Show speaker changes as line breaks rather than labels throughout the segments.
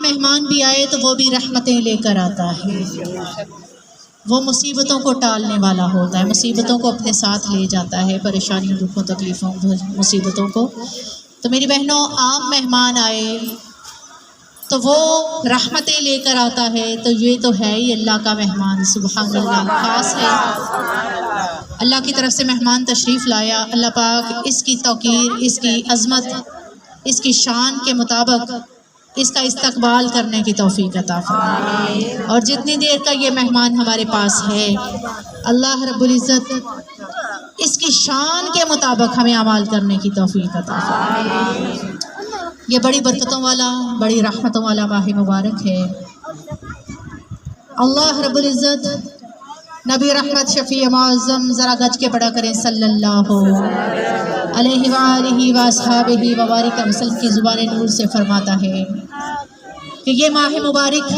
مہمان بھی آئے تو وہ بھی رحمتیں لے کر آتا ہے، وہ مصیبتوں کو ٹالنے والا ہوتا ہے، مصیبتوں کو اپنے ساتھ لے جاتا ہے، پریشانیوں دکھوں تکلیفوں مصیبتوں کو۔ تو میری بہنوں، عام مہمان آئے تو وہ رحمتیں لے کر آتا ہے، تو یہ تو ہے ہی اللہ کا مہمان، سبحان اللہ، خاص ہے۔ اللہ کی طرف سے مہمان تشریف لایا، اللہ پاک اس کی توقیر، اس کی عظمت، اس کی شان کے مطابق اس کا استقبال کرنے کی توفیق عطا فرمائے، اور جتنی دیر کا یہ مہمان ہمارے پاس ہے اللہ رب العزت اس کی شان کے مطابق ہمیں اعمال کرنے کی توفیق عطا فرمائے۔ یہ بڑی برکتوں والا، بڑی رحمتوں والا ماہ مبارک ہے۔ اللہ رب العزت نبی رحمت شفیع معظم ذرا گج کے پڑھا کریں صلی اللہ علیہ وآلہ واصحابہ وبارک وسلم کی زبان نور سے فرماتا ہے کہ یہ ماہ مبارک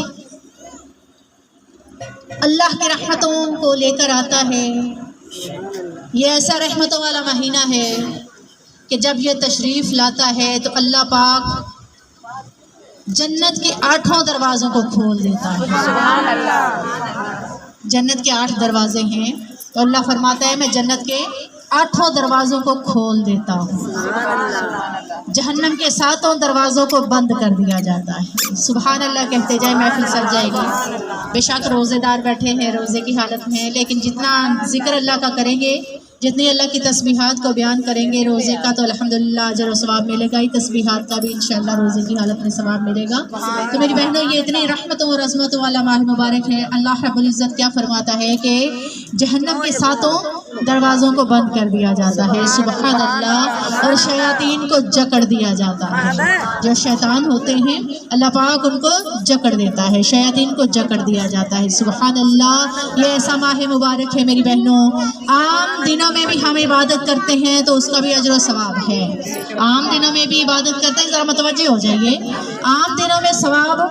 اللہ کی رحمتوں کو لے کر آتا ہے۔ یہ ایسا رحمتوں والا مہینہ ہے کہ جب یہ تشریف لاتا ہے تو اللہ پاک جنت کے 8 دروازوں کو کھول دیتا ہے۔ جنت کے 8 دروازے ہیں، تو اللہ فرماتا ہے میں جنت کے 8 دروازوں کو کھول دیتا ہوں، جہنم کے 7 دروازوں کو بند کر دیا جاتا ہے۔ سبحان اللہ کہتے جائے، محفل سج جائے گی۔ بے شک روزے دار بیٹھے ہیں، روزے کی حالت میں، لیکن جتنا ذکر اللہ کا کریں گے، جتنی اللہ کی تسبیحات کو بیان کریں گے روزے کا، تو الحمدللہ اجر و ثواب ملے گا ہی، تسبیحات کا بھی انشاءاللہ روزے کی حالت میں ثواب ملے گا۔ تو میری بہنوں، یہ اتنی رحمتوں اور عظمتوں والا ماہ مبارک ہے۔ اللہ رب العزت کیا فرماتا ہے کہ جہنم کے 7 دروازوں کو بند کر دیا جاتا ہے، سبحان اللہ، اور شیاطین کو جکڑ دیا جاتا ہے۔ جو شیطان ہوتے ہیں اللہ پاک ان کو جکڑ دیتا ہے، شیاطین کو جکڑ دیا جاتا ہے، سبحان اللہ۔ یہ ایسا ماہ مبارک ہے میری بہنوں، عام دنوں میں بھی ہم عبادت کرتے ہیں تو اس کا بھی اجر و ثواب ہے۔ عام دنوں میں بھی عبادت کرتے ہیں، ذرا متوجہ ہو جائیے، عام دنوں میں ثواب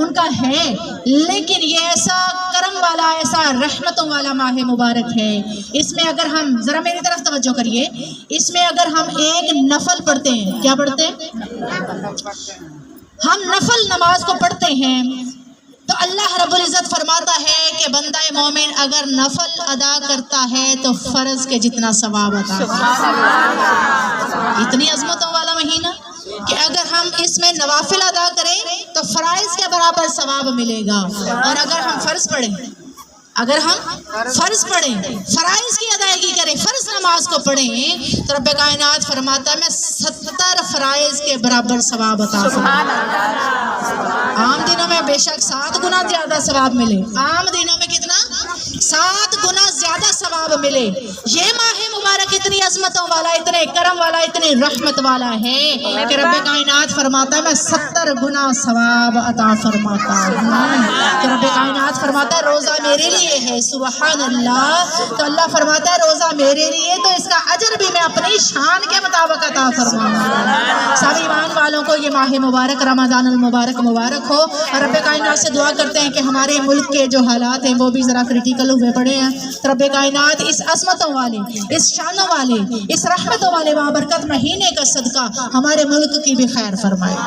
ان کا ہے، لیکن یہ ایسا کرم والا، ایسا رحمتوں والا ماہ مبارک ہے۔ اس میں اگر ہم ذرا میری طرف توجہ کریے، اس میں اگر ہم ایک نفل پڑھتے ہیں، کیا پڑھتے ہیں؟ ہم نفل نماز کو پڑھتے ہیں تو اللہ رب العزت فرماتا ہے کہ بندہ مومن اگر نفل ادا کرتا ہے تو فرض کے جتنا ثواب عطا کرتا ہے۔ اتنی عظمتوں والا مہینہ کہ اگر ہم اس میں نوافل ادا کریں تو فرائض کے برابر ثواب ملے گا، اور اگر ہم فرض پڑھیں، فرائض کی ادائیگی کریں، فرض نماز کو پڑھیں، تو رب کائنات فرماتا ہے میں 70 فرائض کے برابر ثواب عطا فرماؤں۔ عام دنوں میں بے شک 7 گنا زیادہ ثواب ملے، عام دنوں میں کتنا؟ 7 گنا زیادہ ثواب ملے۔ یہ ماہ مبارک اتنی عظمتوں والا، اتنے کرم والا، اتنی رحمت والا ہے کہ رب کائنات فرماتا ہے میں 70 گنا ثواب عطا فرماتا ہوں۔ کہ رب کائنات فرماتا ہے روزہ میرے لیے ہے، سبحان اللہ۔ تو اللہ فرماتا ہے روزہ میرے لیے، تو اس کا اجر بھی میں اپنی شان کے مطابق عطا فرماؤں گا۔ سب ایمان والوں کو یہ ماہ مبارک، رمضان المبارک مبارک ہو، اور رب کائنات سے دعا کرتے ہیں کہ ہمارے ملک کے جو حالات ہیں وہ بھی ذرا کریٹیکل ہوئے پڑے ہیں، تو رب کائنات اس عظمتوں والے، اس شانوں والے، اس رحمتوں والے بابرکت مہینے کا صدقہ ہمارے ملک کی بھی خیر فرمائے۔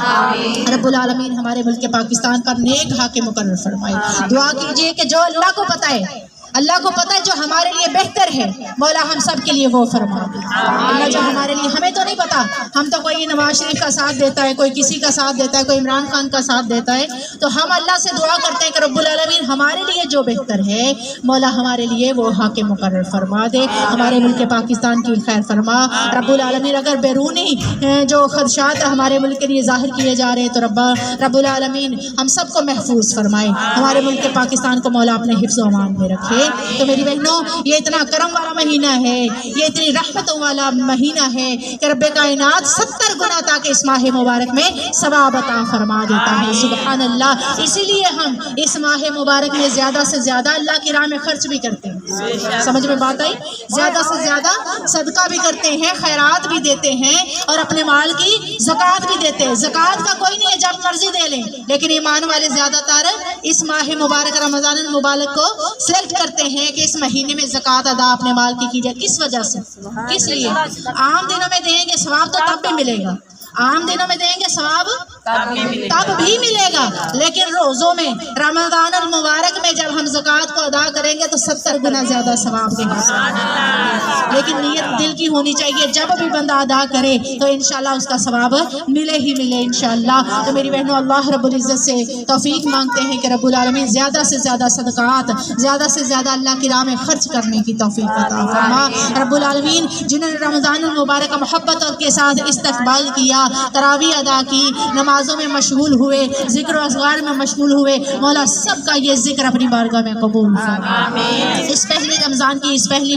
رب العالمین ہمارے ملک پاکستان پر نیک حاکم مقرر فرمائے۔ دعا کیجئے کہ جو اللہ کو پتہ ہے، اللہ کو پتہ ہے جو ہمارے لیے بہتر ہے، مولا ہم سب کے لیے وہ فرما دے۔ اللہ جو ہمارے لیے، ہمیں تو نہیں پتا، ہم تو کوئی نواز شریف کا ساتھ دیتا ہے، کوئی کسی کا ساتھ دیتا ہے، کوئی عمران خان کا ساتھ دیتا ہے، تو ہم اللہ سے دعا کرتے ہیں کہ رب العالمین ہمارے لیے جو بہتر ہے مولا ہمارے لیے وہ حاکم مقرر فرما دے، ہمارے ملک پاکستان کی خیر فرما۔ رب العالمین اگر بیرونی جو خدشات ہمارے ملک کے لیے ظاہر کیے جا رہے ہیں تو رب العالمین ہم سب کو محفوظ فرمائے، ہمارے ملک پاکستان کو مولا اپنے حفظ و امان میں رکھے۔ تو میری بہنوں، یہ اتنا کرم والا مہینہ ہے، یہ اتنی رحمتوں والا مہینہ ہے کہ رب کائنات 70 گنا تاکہ اس ماہ مبارک میں ثواب عطا فرما دیتا ہے، سبحان اللہ۔ اسی لیے ہم اس ماہ مبارک میں زیادہ سے زیادہ اللہ کی راہ میں خرچ بھی کرتے ہیں، سمجھ میں بات آئی؟ زیادہ سے زیادہ صدقہ بھی کرتے ہیں، خیرات بھی دیتے ہیں، اور اپنے مال کی زکوٰۃ بھی دیتے ہیں۔ زکوٰۃ کا کوئی نہیں ہے، جب مرضی دے لیں، لیکن ایمان والے زیادہ تر اس ماہ مبارک رمضان المبارک کو سلیکٹ کرتے ہیں کہ اس مہینے میں زکوٰۃ ادا اپنے مال کی جائے۔ کس وجہ سے؟ کس لیے؟ عام دنوں میں دیں گے ثواب تو تب بھی ملے گا، आम दिनों में देंगे सवाब तब भी मिलेगा, लेकिन रोजों में रमजान अल मुबारक में जब हम ज़कात को अदा करेंगे तो 70 गुना ज्यादा सवाब देंगे। लेकिन नीयत दिल की होनी चाहिए, जब भी बंदा अदा करे तो इंशाल्लाह उसका सवाब मिले ही मिले इंशाल्लाह। तो मेरी बहनों, अल्लाह रब्बुल इज़्ज़त से तौफीक मांगते हैं कि रब्बुल आलमीन ज़्यादा से ज़्यादा सदक़ात, ज़्यादा से ज़्यादा अल्लाह की राह में खर्च करने की तौफीक अता फरमा। रब्बुल आलमीन जिन्होंने रमज़ान अल मुबारक का मोहब्बत और के साथ इस्तक़बाल किया, तरावी अदा की, नमाजों में मशगूल हुए, ज़िक्र असगार में मशगूल हुए, मौला सबका ये ज़िक्र अपनी बारगाह में कबूल फरमा। इस पहली रमज़ान की, इस पहली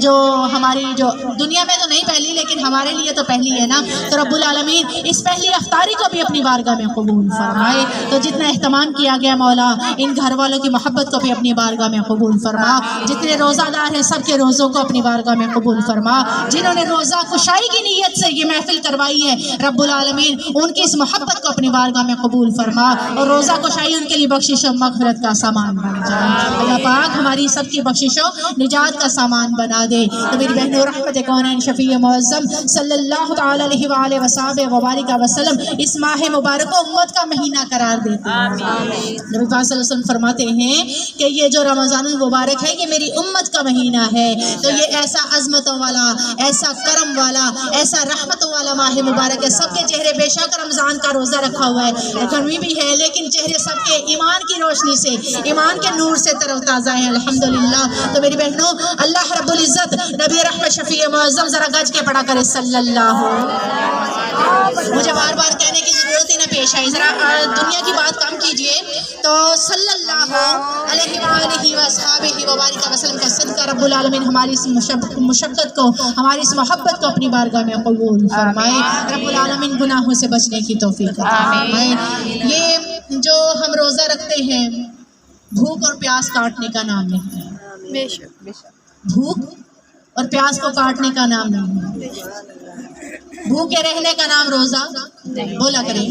जो हमारी जो दुनिया में तो नहीं पहली, लेकिन हमारे लिए तो पहली है ना, तो रब्बुल आलमीन इस पहली अफ्तारी को भी अपनी बारगाह में कबूल फरमाए। तो जितना एहतमाम किया गया मौला, इन घर वालों की मोहब्बत को भी अपनी बारगाह में कबूल फरमा। जितने रोज़ादार हैं सबके रोज़ों को अपनी बारगाह में कबूल फरमा। जिन्होंने रोज़ा कुशाई की नीयत से ये महफिल करवाई है, रब्बुल आलमीन उनकी इस मोहब्बत को अपनी बारगाह में कबूल फरमा, और रोज़ा कुशाई उनके लिए बख्शिश और मग़फ़िरत का सामान बन जाए। अल्लाह पाक हमारी सबकी बख्शिशों निजात का सामान बना दे। तो मेरी बहनों, रहमत कौनैन शफ़ी मुअज़्ज़म सल्लल्लाहु तआला अलैहि व आलिहि वसल्लम इस माह मुबारक को उम्मत का महीना करार देते हैं। नबी पाक सल्लल्लाहु अलैहि वसल्लम फरमाते हैं कि ये जो रमज़ानुल मुबारक है ये मेरी उम्मत का महीना है। तो ये ऐसा अज़मतों वाला, ऐसा करम वाला, ऐसा रहमतों वाला माह मुबारक है। सबके चेहरे, बेशक रमज़ान का रोज़ा रखा हुआ है, गर्मी भी है, लेकिन चेहरे सबके ईमान की रोशनी से, ईमान के नूर से तरोताज़ा है, अल्हम्दुलिल्लाह। तो मेरी बहनों, अल्लाह रब्बुल इज़्ज़त नबी रहमत शफ़ी मुअज़्ज़म ज़रा गज के पढ़ा करे सल्लल्लाहु। मुझे बार बार कहने की ज़रूरत ही ना पेश आई, ज़रा दुनिया की बात कम कीजिए। तो सल्लल्लाहु अलैहि व आलिहि वसहबिहि व बारिक वसल्लम का सदका रब्बुल आलमीन हमारी इस मुशक्क़त को, हमारी इस मोहब्बत को अपनी बारगाह में कबूल फरमाए। रब्बुल आलमीन गुनाहों से बचने की तौफीक अता फरमाए। ये जो हम रोज़ा रखते हैं, भूख और प्यास काटने का नाम नहीं है। भूख और प्यास को काटने का नाम नहीं है। भूखे रहने का नाम रोज़ा बोला करें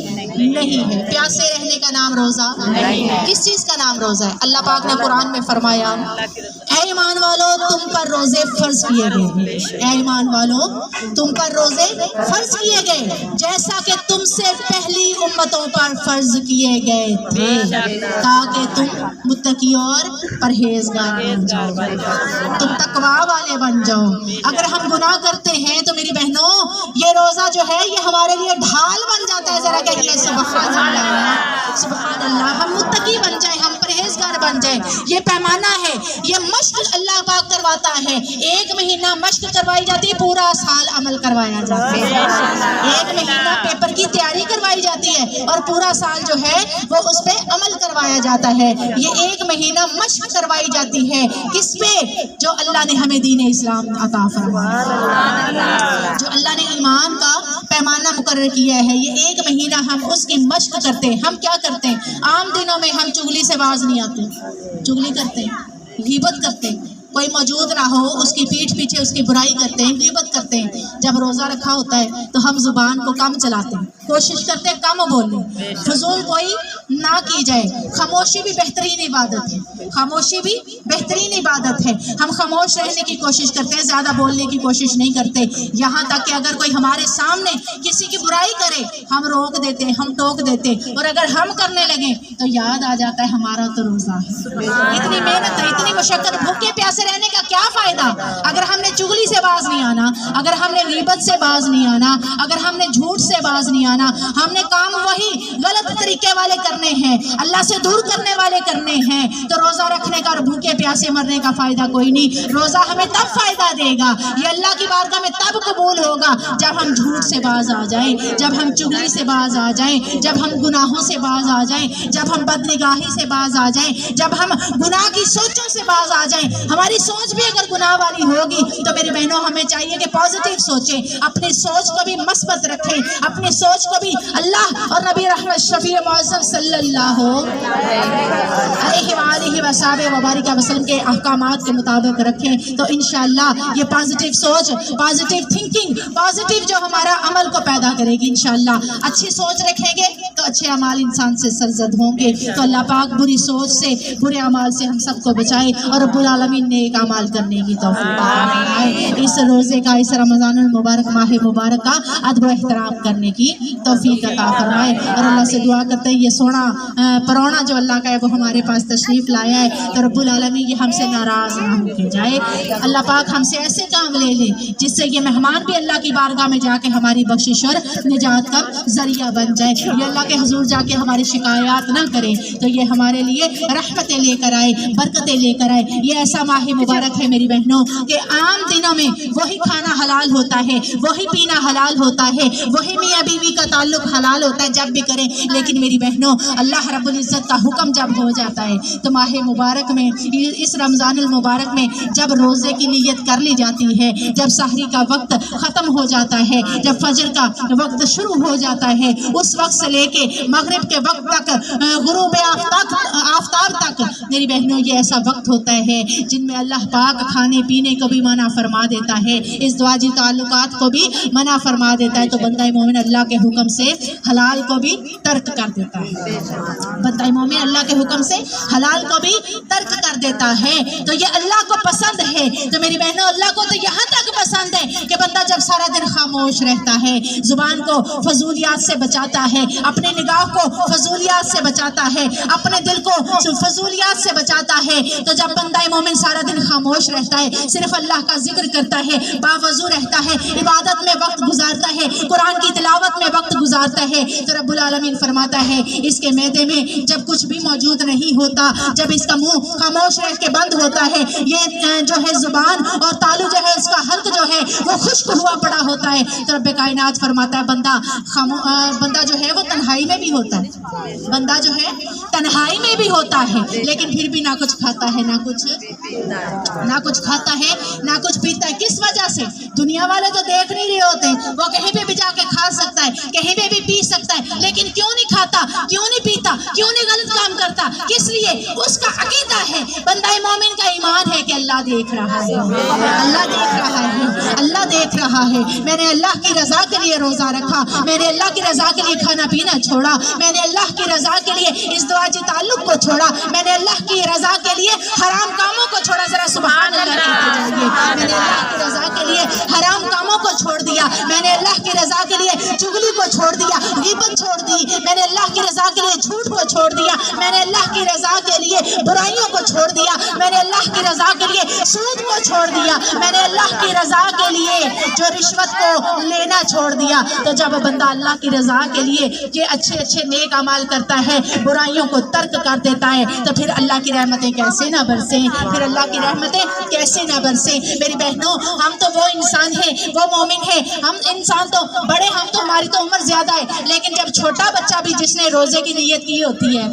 नहीं है। प्यासे रहने का नाम रोज़ा नहीं है। किस चीज़ का नाम रोज़ा है? अल्लाह पाक ने कुरान में फरमाया, ऐ ईमान वालों तुम पर रोज़े फर्ज किए गए, ऐ ईमान वालों तुम पर रोज़े फर्ज किए गए जैसा कि तुमसे पहली उम्मतों पर फर्ज किए गए थे, ताकि तुम मुत्तकी और परहेजगार बन जाओ, तुम तकवा वाले बन जाओ। अगर हम गुनाह करते हैं तो मेरी बहनों, ये रोज़ा जो है ये हमारे लिए ढाल बन जाता है। जरा कहिए सुभान अल्लाह, सुभान अल्लाह। हम मुत्तकी बन जाए, हम परहेजगार बन जाए। ये पैमाना है, ये मश्क अल्लाह पाक करवाता है। एक महीना मश्क करवाई जाती है, पूरा साल अमल करवाया जाता है। एक महीना पेपर की तैयारी करवाई जाती है और पूरा साल जो है वो उस पर अमल करवाया जाता है। ये एक महीना मश्क करवाई जाती है किस पे? जो अल्लाह ने हमें दीन इस्लाम अता फरमाया, जो अल्लाह ने ईमान का पैमाना मुकर्रर किया है। ये एक महीना हम उसकी मश्क करते हैं। हम क्या करते हैं? आम दिनों में हम चुगली से बाज नहीं आते, चुगली करते हैं, गीबत करते हैं, कोई मौजूद ना हो उसकी पीठ पीछे उसकी बुराई करते हैं, गीबत करते हैं। जब रोज़ा रखा होता है तो हम ज़ुबान को कम चलाते हैं, कोशिश करते हैं कम बोलें, फजूल कोई ना की जाए। खामोशी भी बेहतरीन इबादत है, खामोशी भी बेहतरीन इबादत है। हम खामोश रहने की कोशिश करते हैं, ज़्यादा बोलने की कोशिश नहीं करते। यहाँ तक कि अगर कोई हमारे सामने किसी की बुराई करे हम रोक देते, हम टोक देते, और अगर हम करने लगे तो याद आ जाता है हमारा तो रोज़ा है। इतनी मेहनत है, इतनी मशक्क़त, भूखे प्यासे रहने का क्या फ़ायदा अगर हमने चुगली से बाज नहीं आना, अगर हमने गीबत से बाज नहीं आना, अगर हमने झूठ से बाज नहीं आना। हमने काम वही गलत तरीके वाले करने हैं, अल्लाह से दूर करने वाले करने हैं। तो रोज़ा रखने का और भूखे प्यासे मरने का फ़ायदा कोई नहीं। रोज़ा हमें तब फ़ायदा देगा, ये अल्लाह की बारगाह में तब कबूल होगा जब हम झूठ से बाज आ जाएं, जब हम चुगली से बाज आ जाएं, जब हम गुनाहों से बाज आ जाएं, जब हम बदनिगाही से बाज आ जाएं, जब हम गुनाह की सोचों से बाज आ जाएं। हमारी सोच भी अगर गुनाह वाली होगी तो मेरी बहनों हमें चाहिए कि पॉजिटिव सोचें, अपनी सोच को भी मस्बत रखें, अपनी सोच सोच को भी अल्लाह और नबी रहमत शफी मुअज़्ज़म सल्लल्लाहु अलैहि वसल्लम के अहकामात के मुताबिक रखें तो इंशाअल्लाह ये पॉजिटिव सोच, पॉजिटिव थिंकिंग, पॉजिटिव जो हमारा अमल को पैदा करेगी इंशाअल्लाह। अच्छी सोच रखेंगे तो अच्छे अमाल इंसान से सरजद होंगे। तो अल्लाह पाक बुरी सोच से, बुरे अमाल से हम सबको बचाए और रब्बुल आलमीन नेक अमाल करने की तौफीक फरमाए। इस रोज़े का, इस रमज़ानुल मुबारक माह मुबारक का अदब व एहतराम करने की तौफीक अता फरमाए। और अल्लाह से दुआ करते हैं ये सोना परौना जो अल्लाह का है वो हमारे पास तशरीफ़ लाया है तो रब्बुल आलमीन ये हमसे नाराज़ ना होके जाए। अल्लाह पाक हमसे ऐसे काम ले ले जिससे ये मेहमान भी अल्लाह की बारगाह में जाके हमारी बख्शिश और निजात का जरिया बन जाए। ये अल्लाह के हुजूर जाके हमारी शिकायत ना करें तो ये हमारे लिए रहमतें लेकर आए, बरकतें लेकर आए। ये ऐसा माह मुबारक है मेरी बहनों कि आम दिनों में वही खाना हलाल होता है, वही पीना हलाल होता है, वही मियाँ बीवी का ताल्लुक हलाल होता है जब भी करें। लेकिन मेरी बहनों अल्लाह रब्बुल इज़्ज़त का हुक्म जब हो जाता है तो माह मुबारक में, इस रमज़ानुल मुबारक में जब रोज़े की नियत कर ली जाती है, जब सहरी का वक्त ख़त्म हो जाता है, जब फजर का वक्त शुरू हो जाता है, उस वक्त से लेके मगरिब के वक्त तक, गुरूब आफ्ताब तक मेरी बहनों ये ऐसा वक्त होता है जिनमें अल्लाह पाक खाने पीने को भी मना फरमा देता है, इस दुआजी ताल्लुकात को भी मना फरमा देता है। तो बंदा मोमिन अल्लाह के हुक्म से हलाल को भी तर्क कर देता है। बंदा मोमिन अल्लाह के हुक्म से हलाल को भी तर्क कर देता है तो ये अल्लाह को पसंद है। तो मेरी बहनों अल्लाह को तो यहाँ तक पसंद है कि बंदा जब सारा दिन खामोश रहता है, जुबान को फजूलियात से बचाता है, अपने निगाह को फजूलियात से बचाता है, अपने दिल को फजूलियात से बचाता है। तो जब बंदा मोमिन सारा दिन खामोश रहता है, सिर्फ अल्लाह का जिक्र करता है, बावजू रहता है, इबादत में वक्त गुजारता है, कुरान की तिलावत में वक्त गुजारता है तो रब्बुल आलमीन फरमाता है इसके मैदे में जब कुछ भी मौजूद नहीं होता, जब इसका मुंह खामोश रह के बंद होता है, ये जो है जुबान और तालू जो है इसका हल्क जो है वो खुश्क हुआ पड़ा होता है तो रब्बे कायनात फरमाता है बंदा जो है वो तन्हाई में भी होता है, बंदा जो है तन्हाई में भी होता है लेकिन फिर भी ना कुछ खाता है, ना कुछ खाता है, ना कुछ पीता है। किस वजह से? दुनिया वाले तो देख नहीं रहे होते, वो कहीं पे भी जाके खा सकता है, कहीं पे भी पी सकता है, लेकिन क्यों नहीं खाता, क्यों नहीं पीता, क्यों नहीं गलत काम करता? किस लिए? उसका अकीदा है, बंदा मोमिन का ईमान है कि अल्लाह देख रहा है, अल्लाह देख रहा है, अल्लाह देख रहा है। मैंने अल्लाह की रजा के लिए रोजा रखा, मैंने अल्लाह की रजा के लिए खाना पीना छोड़ा, मैंने अल्लाह की रजा के लिए इस दुआजी ताल्लुक को छोड़ा, मैंने अल्लाह की रजा के लिए हराम कामों को छोड़ा। जरा सुभान अल्लाह कहते जाइए। मैंने अल्लाह की रजा के लिए हराम कामों को छोड़ दिया, मैंने अल्लाह की रजा के लिए चुगली को छोड़ दिया, गीबत छोड़ दी, मैंने अल्लाह की रजा के लिए झूठ को छोड़ दिया, मैंने अल्लाह की रजा के लिए बुराइयों को छोड़ दिया, मैंने अल्लाह की रजा के लिए सूद को छोड़ दिया, मैंने अल्लाह की रजा के लिए जो रिश्वत को लेना छोड़ दिया। तो जब बंदा अल्लाह की रजा के लिए ये अच्छे अच्छे नेक अमाल करता है, बुराइयों को तर्क कर देता है तो फिर अल्लाह की रहमतें कैसे ना बरसे, फिर अल्लाह की रहमतें कैसे ना बरसे। मेरी बहनों हम तो वो इंसान है, वो मोमिन है, हम इंसान तो बड़े, हम तो हमारी तो उम्र ज्यादा है, लेकिन जब छोटा बच्चा भी जिसने रोजे की नियत की होती है,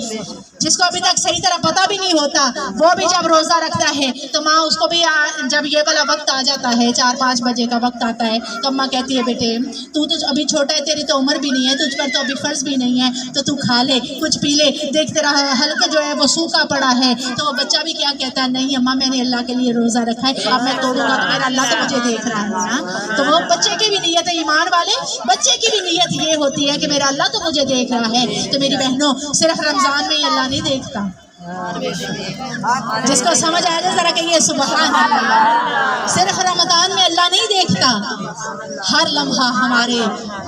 जिसको अभी तक सही तरह पता भी नहीं होता, वो भी जब रोजा रखता है तो माँ उसको भी जब ये वाला वक्त आ जाता है, 4-5 बजे का वक्त आता है तो अम्मा कहती है बेटे तू तो अभी छोटा है, तेरी तो उम्र भी नहीं है, तुझ पर तो अभी फर्ज भी नहीं है, तो तू खा ले, कुछ पी ले, देख तेरा हल्का जो है वो सूखा पड़ा है। तो बच्चा भी क्या कहता है, नहीं अम्मा मैंने अल्लाह के लिए रोजा रखा है, अब मैं तोड़ूंगा तो मेरा अल्लाह तो मुझे देख रहा है ना। तो वो बच्चे की भी नीयत है, ईमान वाले बच्चे की भी नीयत ये होती है कि मेरा अल्लाह तो मुझे देख रहा है। तो मेरी बहनों सिर्फ रमजान में ही अल्लाह नहीं देखता, जिसको समझ आ जाए जरा कहिए सुभान अल्लाह। सिर्फ रमजान में अल्लाह नहीं देखता, हर लम्हा हमारे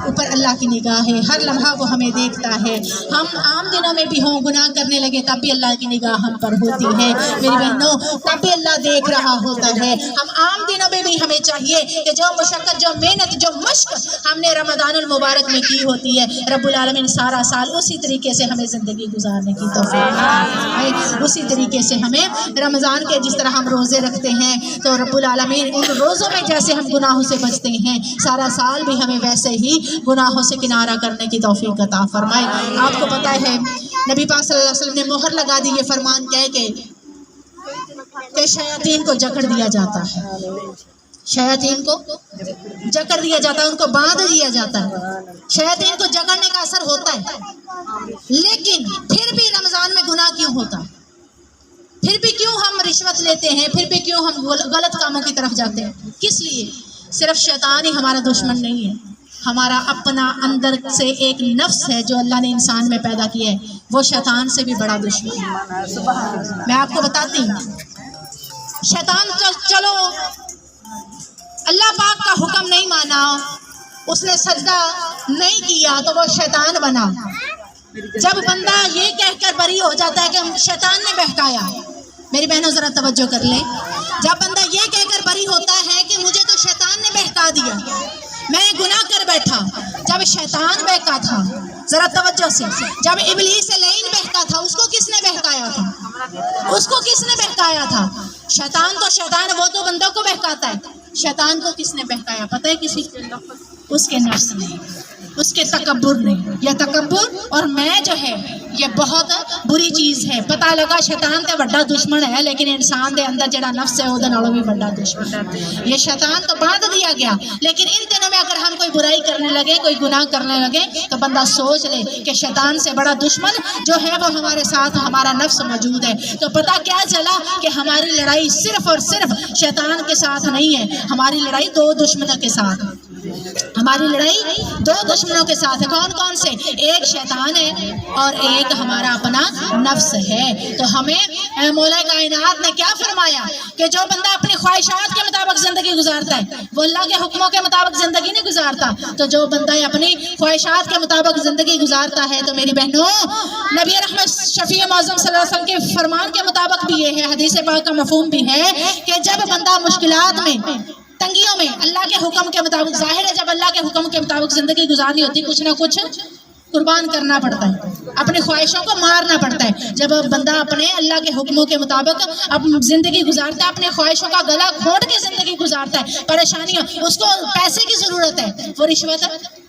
ऊपर अल्लाह की निगाह है, हर लम्हा वो हमें देखता है। हम आम दिनों में भी हों, गुनाह करने लगे तब भी अल्लाह की निगाह हम पर होती है मेरी बहनों, तब भी अल्लाह देख रहा होता है। हम आम दिनों में भी हमें चाहिए कि जो मुशक्कत, जो मेहनत, जो मश्क हमने रमज़ानुल मुबारक में की होती है, रब्बुल आलमीन सारा साल उसी तरीके से हमें ज़िंदगी गुजारने की तौफीक है। उसी तरीके से हमें रमज़ान के जिस तरह हम रोज़े रखते हैं तो रब्बुल आलमीन उन रोज़ों में जैसे हम गुनाहों से बचते हैं, सारा साल भी हमें वैसे ही गुनाहों से किनारा करने की तौफीक अता फरमाए। आपको पता है नबी पाक सल्लल्लाहु अलैहि वसल्लम ने मोहर लगा दी, ये फरमान कह के शयातीन को जकड़ दिया जाता है। شیاطین کو جکڑ دیا جاتا ہے، ان کو باندھ دیا جاتا ہے، شیاطین کو جکڑنے کا اثر ہوتا ہے، لیکن پھر بھی رمضان میں گناہ کیوں ہوتا ہے؟ پھر بھی کیوں ہم رشوت لیتے ہیں؟ پھر بھی کیوں ہم غلط کاموں کی طرف جاتے ہیں؟ کس لیے؟ صرف شیطان ہی ہمارا دشمن نہیں ہے، ہمارا اپنا اندر سے ایک نفس ہے جو اللہ نے انسان میں پیدا کیا ہے، وہ شیطان سے بھی بڑا دشمن ہے۔ میں آپ کو بتاتی ہوں، شیطان چلو اللہ پاک کا حکم نہیں مانا، اس نے سجدہ نہیں کیا تو وہ شیطان بنا۔ جب بندہ یہ کہہ کر بری ہو جاتا ہے کہ شیطان نے بہکایا، میری بہنوں ذرا توجہ کر لیں، جب بندہ یہ کہہ کر بری ہوتا ہے کہ مجھے تو شیطان نے بہکا دیا، میں گناہ کر بیٹھا، جب شیطان بہکا تھا، ذرا توجہ سے، جب ابلیس لعین بہکا تھا، اس کو کس نے بہکایا تھا؟ اس کو کس نے بہکایا تھا؟ شیطان تو شیطان وہ تو بندوں کو بہکاتا ہے، شیطان کو کس نے بہکایا پتہ ہے کسی کو؟ اس کے نفس نے، اس کے تکبر نے۔ یہ تکبر اور میں جو ہے یہ بہت بری چیز ہے۔ پتہ لگا شیطان تے بڑا دشمن ہے، لیکن انسان دے اندر جڑا نفس ہے وہ دے نالوں بھی بڑا دشمن ہے۔ یہ شیطان تو باندھ دیا گیا، لیکن ان دنوں میں اگر ہم کوئی برائی کرنے لگے، کوئی گناہ کرنے لگے، تو بندہ سوچ لے کہ شیطان سے بڑا دشمن جو ہے وہ ہمارے ساتھ ہمارا نفس موجود ہے۔ تو پتہ کیا چلا کہ ہماری لڑائی صرف اور صرف شیطان کے ساتھ نہیں ہے، ہماری لڑائی دو دشمنوں کے ساتھ، ہماری لڑائی دو دشمنوں کے ساتھ ہے۔ کون کون سے؟ ایک شیطان ہے اور ایک ہمارا اپنا نفس ہے۔ تو ہمیں مولا کائنات نے کیا فرمایا کہ جو بندہ اپنی خواہشات کے مطابق زندگی گزارتا ہے وہ اللہ کے حکموں کے مطابق زندگی نہیں گزارتا، تو جو بندہ اپنی خواہشات کے مطابق زندگی گزارتا ہے تو میری بہنوں نبی رحمت شفیع معظم صلی اللہ علیہ وسلم کے فرمان کے مطابق بھی یہ ہے، حدیث پاک کا مفہوم بھی ہے کہ جب بندہ مشکلات میں، تنگیوں میں اللہ کے حکم کے مطابق، ظاہر ہے جب اللہ کے حکم کے مطابق زندگی گزارنی ہوتی کچھ نہ کچھ قربان کرنا پڑتا ہے، اپنی خواہشوں کو مارنا پڑتا ہے۔ جب بندہ اپنے اللہ کے حکموں کے مطابق زندگی گزارتا ہے، اپنے خواہشوں کا گلا گھونٹ کے زندگی گزارتا ہے، پریشانیاں، اس کو پیسے کی ضرورت ہے، وہ رشوت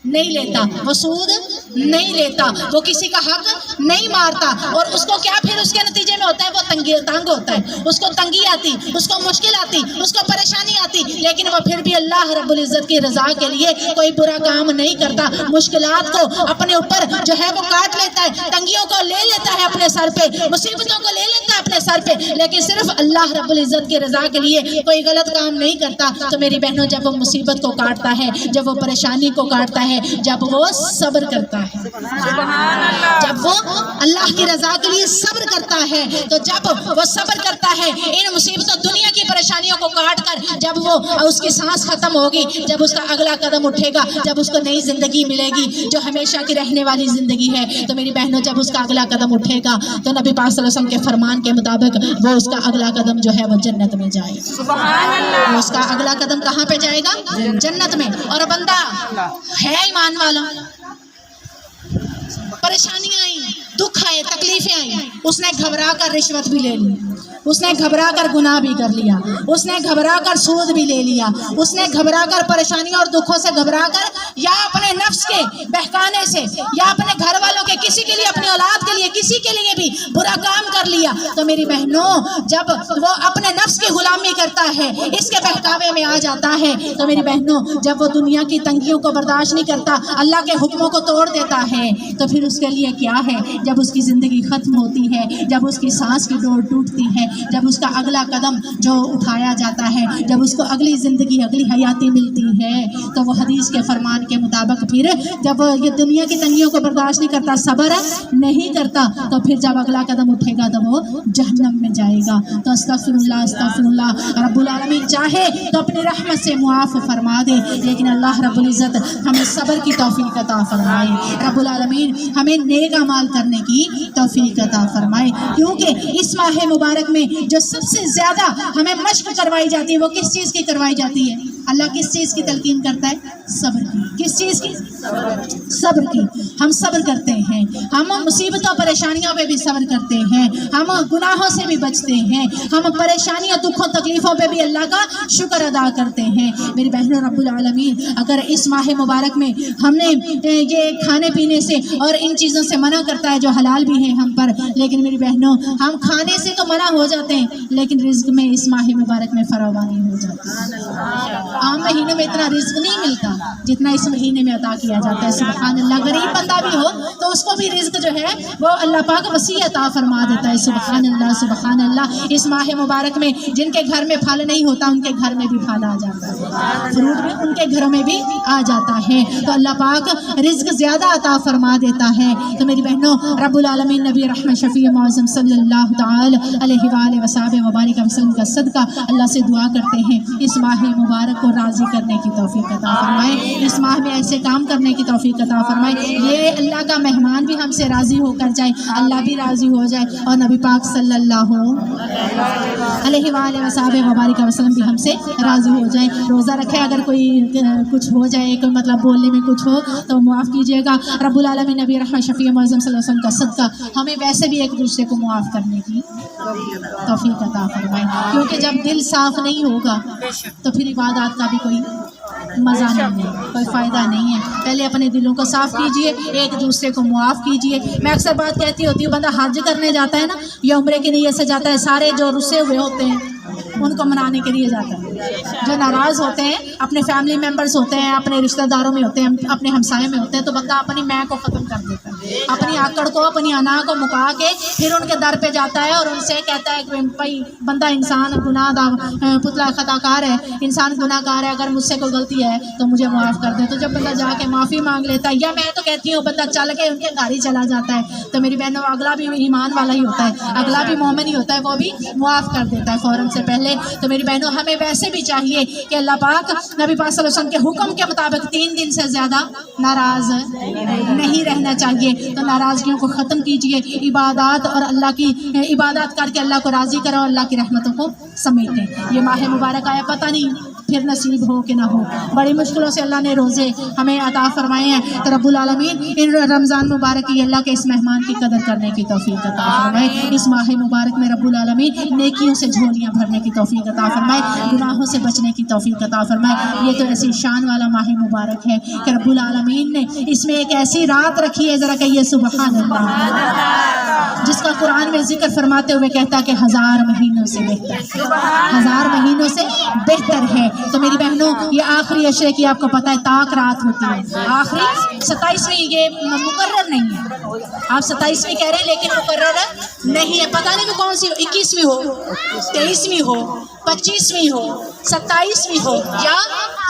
نہیں لیتا، وہ سود نہیں لیتا، وہ کسی کا حق نہیں مارتا، اور اس کو کیا پھر اس کے نتیجے میں ہوتا ہے؟ وہ تنگ ہوتا ہے، اس کو تنگی آتی، اس کو مشکل آتی، اس کو پریشانی آتی، لیکن وہ پھر بھی اللہ رب العزت کی رضا کے لیے کوئی برا کام نہیں کرتا، مشکلات کو اپنے اوپر جو ہے وہ کاٹ لیتا ہے، تنگیوں کو لے لیتا ہے اپنے سر پہ، مصیبتوں کو لے لیتا ہے اپنے سر پہ، لیکن صرف اللہ رب العزت کی رضا کے لیے کوئی غلط کام نہیں کرتا۔ تو میری بہنوں جب وہ مصیبت کو کاٹتا ہے، جب وہ پریشانی کو کاٹتا ہے، جب وہ صبر کرتا ہے، جب وہ اللہ کی رضا کے لیے صبر کرتا ہے، تو جب وہ صبر کرتا ہے ان مصیبتوں دنیا کی پریشانیوں کو کاٹ کر، جب وہ اس کی سانس ختم ہوگی، جب اس کا اگلا قدم اٹھے گا، جب اس کو نئی زندگی ملے گی جو ہمیشہ کی رہنے والی زندگی ہے، تو میری بہنوں جب اس کا اگلا قدم اٹھے گا تو نبی پاک صلی اللہ علیہ وسلم کے فرمان کے مطابق وہ اس کا اگلا قدم جو ہے وہ جنت میں جائے گا۔ سبحان اللہ۔ اس کا اگلا قدم کہاں پہ جائے گا؟ جنت میں۔ اور بندہ ہے ایمان والا، پریشانیاں آئیں، دکھ آئے، تکلیفیں آئیں، اس نے گھبرا کر رشوت بھی لے لی، اس نے گھبرا کر گناہ بھی کر لیا، اس نے گھبرا کر سود بھی لے لیا، اس نے گھبرا کر پریشانیوں اور دکھوں سے گھبرا کر، یا اپنے نفس کے بہکانے سے، یا اپنے گھر والوں کے، کسی کے لیے، اپنی اولاد کے لیے، کسی کے لیے بھی برا کام کر لیا، تو میری بہنوں جب وہ اپنے نفس کی غلامی کرتا ہے، اس کے بہکاوے میں آ جاتا ہے، تو میری بہنوں جب وہ دنیا کی تنگیوں کو برداشت نہیں کرتا، اللہ کے حکموں کو توڑ دیتا ہے، تو پھر اس کے لیے کیا ہے؟ جب اس کی زندگی ختم ہوتی ہے، جب اس کی سانس کی ڈور ٹوٹتی ہے، جب اس کا اگلا قدم جو اٹھایا جاتا ہے، جب اس کو اگلی زندگی، اگلی حیاتی ملتی ہے، تو وہ حدیث کے فرمان کے مطابق پھر جب وہ یہ دنیا کی تنگیوں کو برداشت نہیں کرتا، صبر نہیں کرتا، تو پھر جب اگلا قدم اٹھے گا تو وہ جہنم میں جائے گا۔ تو استغفر اللہ، استغفر اللہ۔ رب العالمین چاہے تو اپنی رحمت سے معاف فرما دے، لیکن اللہ رب العزت ہمیں صبر کی توفیق عطا فرمائے، رب العالمین ہمیں نیک اعمال کرنے کی توفیق عطا فرمائے، کیونکہ اس ماہ مبارک میں جو سب سے زیادہ ہمیں مشق کروائی جاتی ہے وہ کس چیز کی کروائی جاتی ہے؟ اللہ کس چیز کی تلقین کرتا ہے؟ صبر کی۔ کس چیز کی؟ صبر کی۔ ہم صبر کرتے ہیں، ہم مصیبتوں پریشانیوں پہ بھی صبر کرتے ہیں، ہم گناہوں سے بھی بچتے ہیں، ہم پریشانیوں، دکھوں، تکلیفوں پہ بھی اللہ کا شکر ادا کرتے ہیں۔ میری بہنوں رب العالمین اگر اس ماہ مبارک میں ہم نے یہ کھانے پینے سے اور ان چیزوں سے منع کرتا ہے جو حلال بھی ہیں ہم پر، لیکن میری بہنوں ہم کھانے سے تو منع ہو جاتے ہیں، لیکن رزق میں اس ماہ مبارک میں فراوانی ہو جاتی ہے۔ عام مہینوں میں اتنا رزق نہیں ملتا جتنا اس مہینے میں عطا کیا جاتا ہے. سبحان اللہ. غریب بندہ بھی ہو تو اس کو بھی رزق جو ہے وہ اللہ پاک وسیع عطا فرما دیتا ہے. سبحان اللہ سبحان اللہ. اس ماہ مبارک میں جن کے گھر میں پھل نہیں ہوتا ان کے گھر میں بھی پھل آ جاتا ہے, فروٹ بھی ان کے گھروں میں بھی آ جاتا ہے. تو اللہ پاک رزق زیادہ عطا فرما دیتا ہے. تو میری بہنوں, رب العالمین نبی رحمت شفیع معظم صلی اللہ تعالی علیہ وآلہ وصحبہ وبارک وسلم کا صدقہ اللہ سے دعا کرتے ہیں اس ماہ مبارک کو راضی کرنے کی توفیق عطا فرمائے. اس ماہ میں ایسے کام کرنے کی توفیق عطا فرمائے یہ اللہ کا مہمان بھی ہم سے راضی ہو کر جائے, اللہ بھی راضی ہو جائے, اور نبی پاک صلی اللہ علیہ وآلہ وصحبہ وبارک وسلم بھی ہم سے راضی ہو جائے. روزہ رکھے, اگر کوئی کچھ ہو جائے, کوئی مطلب بولنے میں کچھ ہو تو معاف کیجیے گا. رب العالمین نبی رحمت شفیع معظم صلی اللہ علیہ وسلم کا صدقہ ہمیں ویسے بھی ایک دوسرے کو معاف کرنے کی توفیق عطا فرمائے, کیونکہ جب دل صاف نہیں ہوگا تو پھر عبادات کا بھی کوئی مزہ نہیں ہے, کوئی فائدہ نہیں ہے. پہلے اپنے دلوں کو صاف کیجئے, ایک دوسرے کو معاف کیجئے. میں اکثر بات کہتی ہوتی ہوں, بندہ حج کرنے جاتا ہے نا یا عمرے کی نیت سے جاتا ہے, سارے جو رسے ہوئے ہوتے ہیں ان کو منانے کے لیے جاتا ہے. جو ناراض ہوتے ہیں اپنے فیملی ممبرس ہوتے ہیں, اپنے رشتہ داروں میں ہوتے ہیں, اپنے ہمسائے میں ہوتے ہیں, تو بندہ اپنی میں کو ختم کر دیتا ہے, اپنی آکڑ کو اپنی انا کو مکا کے پھر ان کے در پہ جاتا ہے اور ان سے کہتا ہے کہ بھائی بندہ انسان گناہ پتلا خطا کار ہے, انسان گناہ گار ہے, اگر مجھ سے کوئی غلطی ہے تو مجھے معاف کر دے. تو جب بندہ جا کے معافی مانگ لیتا ہے, یا میں تو کہتی ہوں بندہ چل کے ان کے گھر ہی چلا جاتا ہے, تو میری بہنوں اگلا بھی ایمان والا ہی ہوتا ہے, اگلا بھی مومن ہی ہوتا ہے, وہ بھی معاف کر دیتا ہے فوراً سے پہلے. تو میری بہنوں ہمیں ویسے بھی چاہیے کہ اللہ پاک نبی پاک صلی اللہ علیہ وسلم کے حکم کے مطابق 3 دن سے زیادہ ناراض نہیں رہنا چاہیے. تو ناراضگیوں کو ختم کیجیے, عبادات اور اللہ کی عبادات کر کے اللہ کو راضی کرو, اللہ کی رحمتوں کو سمیٹیں. یہ ماہ مبارک آیا, پتہ نہیں پھر نصیب ہو کہ نہ ہو, بڑی مشکلوں سے اللہ نے روزے ہمیں عطا فرمائے ہیں. تو رب العالمین ان رمضان مبارک کی اللہ کے اس مہمان کی قدر کرنے کی توفیق عطا فرمائے. اس ماہ مبارک میں رب العالمین نیکیوں سے جھولیاں بھرنے کی توفیق عطا فرمائے, گناہوں سے بچنے کی توفیق عطا فرمائے. یہ تو ایسی شان والا ماہ مبارک ہے کہ رب العالمین نے اس میں ایک ایسی رات رکھی ہے, ذرا کہیے سبحان اللہ, جس کا قرآن میں ذکر فرماتے ہوئے کہتا کہ 1000 مہینوں سے بہتر, 1000 مہینوں سے بہتر ہے. تو میری بہنوں یہ آخری عشرے کی آپ کو پتہ ہے طاق رات ہوتی ہے, آخری 27ویں, یہ مقرر نہیں ہے, آپ 27ویں کہہ رہے ہیں لیکن مقرر نہیں ہے, پتہ نہیں وہ کون سی ہو, 21ویں ہو, 23ویں ہو, 25ویں ہو, 27ویں ہو یا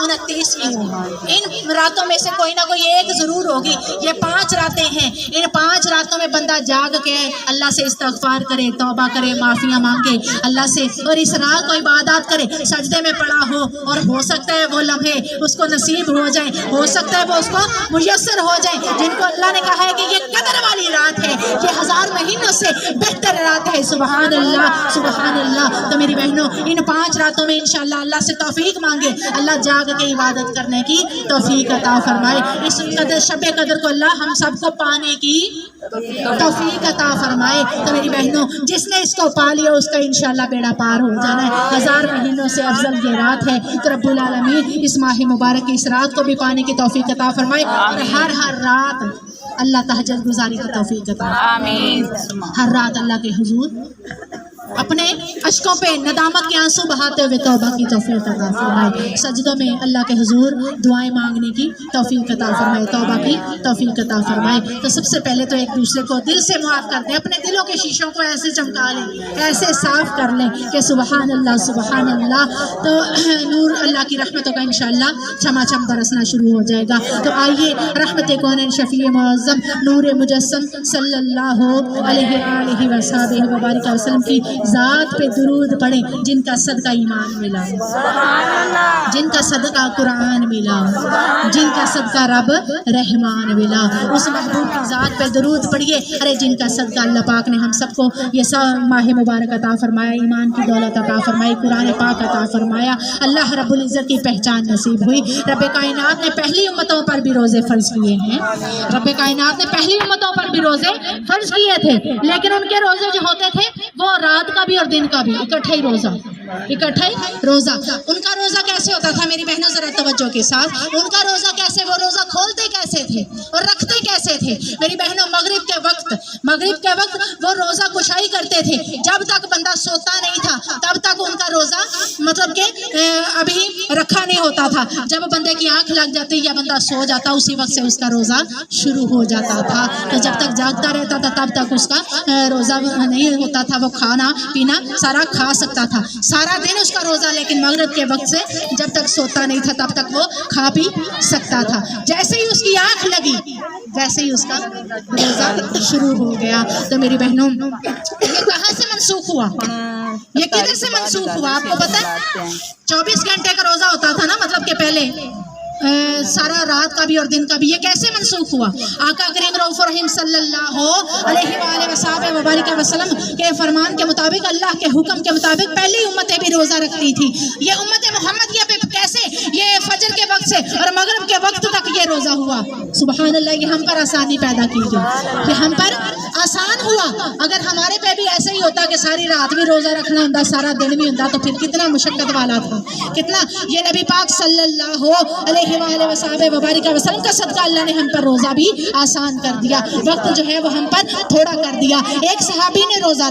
29ویں ہو. ان راتوں میں سے کوئی نہ کوئی ایک ضرور ہوگی. یہ 5 راتیں ہیں, ان 5 راتوں میں بندہ جاگ کے اللہ سے استغفار کرے, توبہ کرے, معافیاں مانگے اللہ سے, اور اس رات کو عبادات کرے, سجدے میں پڑا ہو, اور ہو سکتا ہے وہ لمحے اس کو نصیب ہو جائے, ہو سکتا ہے وہ اس کو میسر ہو جائے, جن کو اللہ نے کہا ہے کہ یہ قدر والی رات ہے, یہ 1000 مہینوں سے بہتر رات ہے. سبحان اللہ سبحان اللہ. تو میری بہنوں ان 5 راتوں میں انشاءاللہ اللہ سے توفیق مانگے, اللہ جاگ کے عبادت کرنے کی توفیق عطا فرمائے. اس قدر شب قدر کو اللہ ہم سب کو پانے کی توفیق عطا فرمائے. تو میری بہنوں جس نے اس کو پا لیا اس کا انشاءاللہ بیڑا پار ہو جانا ہے. 1000 مہینوں سے افضل یہ رات ہے. تو رب العالمین اس ماہ مبارک کی اس رات کو بھی پانے کی توفیق عطا فرمائے, اور ہر رات اللہ تہجد گزاری کی توفیق عطا فرمائے. ہر رات اللہ کے حضور اپنے اشکوں پہ ندامت کے آنسو بہاتے ہوئے توبہ کی توفیق عطا فرمائے. سجدوں میں اللہ کے حضور دعائیں مانگنے کی توفیق عطا فرمائے, توبہ کی توفیق عطا فرمائے. تو سب سے پہلے تو ایک دوسرے کو دل سے معاف کر دیں, اپنے دلوں کے شیشوں کو ایسے چمکا لیں, ایسے صاف کر لیں کہ سبحان اللہ سبحان اللہ. تو نور اللہ کی رحمتوں کا انشاءاللہ چھما چھم برسنا شروع ہو جائے گا. تو آئیے رحمت کون شفیع معظم نور مجسم صلی اللہ علیہ وآلہ وصحبہ وبارک وسلم کی ذات پہ درود پڑھیں, جن کا صدقہ ایمان ملا, جن کا صدقہ قرآن ملا, جن کا صدقہ رب رحمان ملا. اس محبوب کی ذات پہ درود پڑھیے. ارے جن کا صدقہ اللہ پاک نے ہم سب کو یہ سب ماہ مبارک عطا فرمایا, ایمان کی دولت عطا فرمائی, قرآن پاک عطا فرمایا, اللہ رب العزت کی پہچان نصیب ہوئی. رب کائنات نے پہلی امتوں پر بھی روزے فرض کیے ہیں, رب کائنات نے پہلی امتوں پر بھی روزے فرض کیے تھے, لیکن ان کے روزے جو ہوتے تھے وہ رات کا بھی اور دن کا بھی اکٹھے ہی روزہ, इकट्ठा ही रोजा। उनका रोजा कैसे होता था मेरी बहनों, जरा तवज्जो के साथ, उनका रोजा कैसे, वो रोजा खोलते कैसे थे और रखते कैसे थे मेरी बहनों। मगरिब के वक्त वो रोजा कुशाई करते थे, जब तक बंदा सोता नहीं था तब तक उनका रोजा मतलब के अभी रखा नहीं होता था। जब बंदे की आंख लग जाती या बंदा सो जाता उसी वक्त से उसका रोजा शुरू हो जाता था। तो जब तक जागता रहता था तब तक उसका रोजा नहीं होता था, वो खाना पीना सारा खा सकता था सारा दिन उसका रोजा, लेकिन मगरिब के वक्त से जब तक सोता नहीं था तब तक वो खा पी सकता था। जैसे ही उसकी आंख लगी वैसे ही उसका रोजा शुरू हो गया। तो मेरी बहनों ये कहाँ से मनसूख हुआ, ये किधर से मनसूख हुआ आपको पता है? 24 घंटे का रोजा होता था ना, मतलब के पहले सारा रात का भी और दिन का भी। ये कैसे मनसूख हुआ? आका करीम रऊफ रहीम सल्लल्लाहु अलैहि वसल्लम के फरमान के मुताबिक, अल्लाह के हुक्म के मुताबिक पहली उम्मतें भी रोजा रखती थी। ये उम्मत मोहम्मदिया पे कैसे, ये फजर के वक्त से और मगरिब के वक्त तक ये रोजा हुआ। सुभान अल्लाह, ये हम पर आसानी पैदा की गई, ये हम पर आसान हुआ। अगर हमारे पे भी ऐसे ही होता कि सारी रात भी रोजा रखना होता, सारा दिन भी होता, तो फिर कितना मुशक्कत वाला था, कितना। ये नबी पाक सल्लल्लाहु अलैहि वसल्लम का सदका अल्लाह ने हम पर रोजा भी आसान कर दिया, वक्त जो है वो हम पर थोड़ा कर दिया। एक सहाबी ने रोजा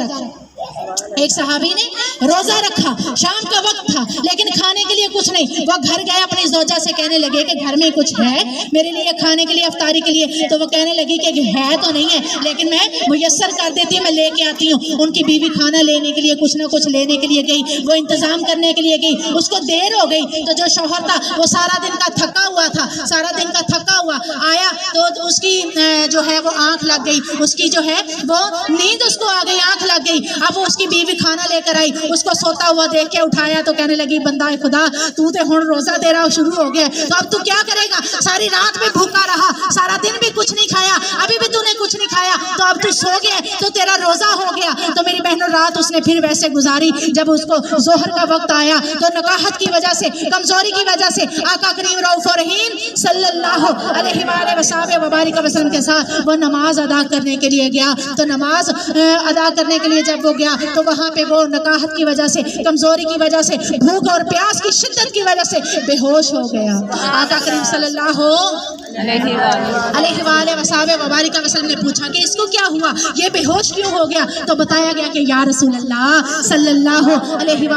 रखा, शाम का वक्त था लेकिन खाने के लिए कुछ नहीं। वो घर गए अपनी ज़ौजा से, कहने लगे कि घर में कुछ है मेरे लिए खाने के लिए, अफ्तारी के लिए। तो वो कहने लगी कि है तो नहीं है लेकिन मैं मुयस्सर कर देती हूँ, मैं लेके आती हूँ। उनकी बीवी खाना लेने के लिए कुछ ना कुछ लेने के लिए गई, वो इंतजाम करने के लिए गई, उसको देर हो गई। तो जो शौहर था वो सारा दिन का थका हुआ आया तो उसकी जो है वो आंख लग गई, उसकी जो है वो नींद उसको आ गई, आंख लग गई। अब वो उसकी बीवी खाना लेकर आई, उसको सोता हुआ देख के उठाया तो कहने लगी, बंदा खुदा तू तो हुण रोजा तेरा शुरू हो गया, तो अब तू क्या करेगा? सारी रात में भूखा रहा, सारा दिन भी कुछ नहीं खाया, अभी भी तूने कुछ नहीं खाया, तो अब तू सो गया तो तेरा रोजा हो गया। तो मेरी बहनों रात उसने फिर वैसे गुजारी। जब उसको जोहर का वक्त आया तो नकाहत की वजह से, कमजोरी की वजह से आका करीम रऊफ रहीम सल्लल्लाहु अलैहि वसल्लम के साथ वो नमाज अदा करने के लिए गया। तो नमाज अदा करने के लिए जब वो गया तो वहाँ पे वो नकाहत की वजह से, कमजोरी की वजह से, भूख और प्यास की शिद्दत की वजह से बेहोश हो गया। आका करीम सल्लल्लाहु अलैहि वसल्लम ने पूछा कि इसको क्या हुआ, ये बेहोश क्यों हो गया? तो बताया गया कि या रसूल अल्लाह सल्लल्लाहु अलैहि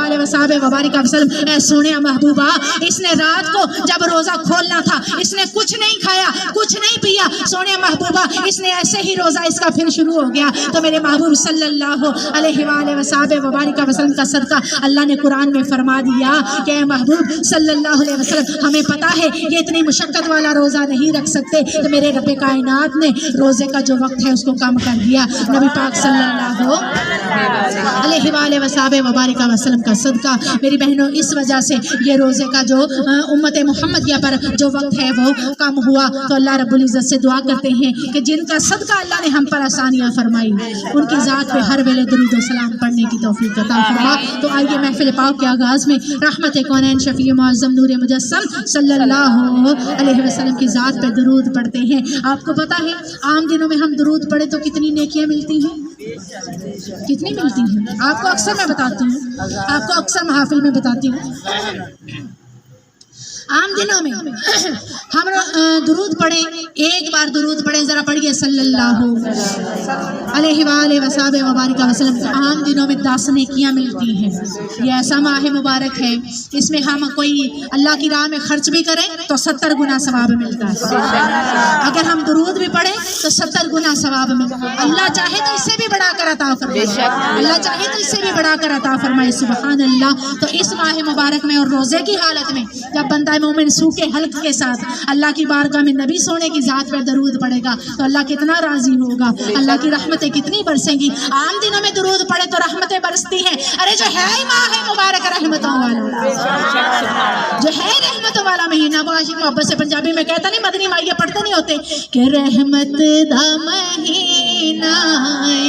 वसल्लम, सुने महबूबा, इसने रात को जब रोजा खोलना था इसने कुछ नहीं खाया, कुछ नहीं पिया। सोने महबूबा, इसने ऐसे ही रोजा इसका फिर शुरू हो गया। तो मेरे महबूब सल्लल्लाहु अलैहि वसल्लम का सदका अल्लाह ने कुरान में फरमा दिया कि महबूब सल्लल्लाहु अलैहि वसल्लम, हमें पता है ये इतनी मुशक्कत वाला रोजा नहीं रख सकते, तो मेरे रब्बे कायनात ने रोजे का जो वक्त है उसको कम कर दिया। नबी पाक सल्लल्लाहु अलैहि वसल्लम का सदका मेरी बहनों, इस वजह से ये रोजे का जो उम्मत मोहम्मदिया पर जो वक्त है वो कम हुआ। तो अल्लाह रब्बुल इज़्ज़त से दुआ करते हैं कि जिनका सदका अल्लाह ने हम पर आसानियाँ फरमाई, उनकी ज़ात पे हर वेले दुरूद व सलाम पढ़ने की तौफीक अता फरमा। तो आइए महफिल पाक के आगाज़ में रहमत कौनैन शफ़ी मुअज़्ज़म नूर मुजस्सम सल्लल्लाहु अलैहि वसल्लम की ज़ात पे दुरूद पढ़ते हैं। आपको पता है आम दिनों में हम दुरूद पढ़े तो कितनी नेकियां मिलती हैं, कितनी मिलती हैं? आपको अक्सर मैं बताती हूँ, आपको अक्सर महफिल में बताती हूँ। आम दिनों में हम दुरूद पढ़ें, एक बार दुरूद पढ़ें, ज़रा पढ़िए सल्लल्लाहु अलैहि वसल्लम। आम दिनों में 10 नेकियां मिलती हैं। ये ऐसा माह मुबारक है, इसमें हम कोई अल्लाह की राह में खर्च भी करें तो 70 गुना सवाब मिलता है। अगर हम दुरूद भी पढ़ें तो 70 गुना सवाब मिलता है। अल्लाह चाहे तो इससे भी बढ़ा कर अता फरमाए, अल्लाह चाहे तो इससे भी बढ़ा कर अता फरमाए। सुभान अल्लाह। तो इस माह मुबारक में और रोज़े की हालत में जब बंदा मोमिन सूखे हल्क के साथ अल्लाह की बारगाह में नबी सोने की ज़ात पर दरूद पड़ेगा तो अल्लाह कितना राजी होगा, अल्लाह की रहमतें कितनी बरसेंगी। आम दिनों में दरूद पड़े तो रहमतें बरसती हैं। अरे जो है ही माह है मुबारक रहमतों वाला, जो है रहमतों वाला महीना, वो आशिक मोहब्बत से पंजाबी में कहता नहीं, मदनी माइया पढ़ते नहीं होते कि रहमत दा महीना है,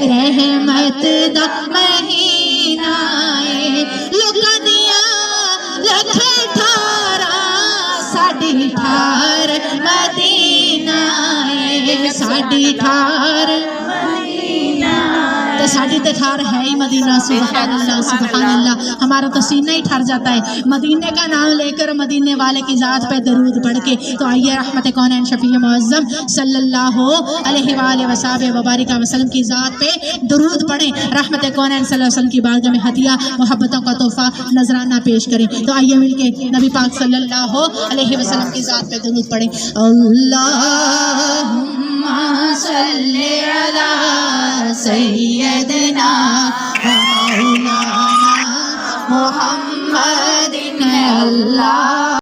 रहमत दा महीना है, लोकां दियां लख साडी ठार मदीना है, साडी ठार मदीना। تے ساڈی تے ٹھار ہے ہی مدینہ، سبحان اللہ سبحان اللہ، ہمارا تو سینہ ہی ٹھر جاتا ہے مدینے کا نام لے کر، مدینے والے کی ذات پہ درود پڑھ کے۔ تو آئیے رحمت کونین شفیع معظم صلی اللہ علیہ وآلہ وصحبہ وبارک وسلم کی ذات پہ درود پڑھیں، رحمت کونین صلی اللہ علیہ وسلم کی بارگاہ میں ہدیہ محبتوں کا تحفہ نذرانہ پیش کریں۔ تو آئیے مل کے نبی پاک صلی اللہ علیہ وسلم کی ذات پہ درود پڑھیں۔ اللہم صلی علی سیدنا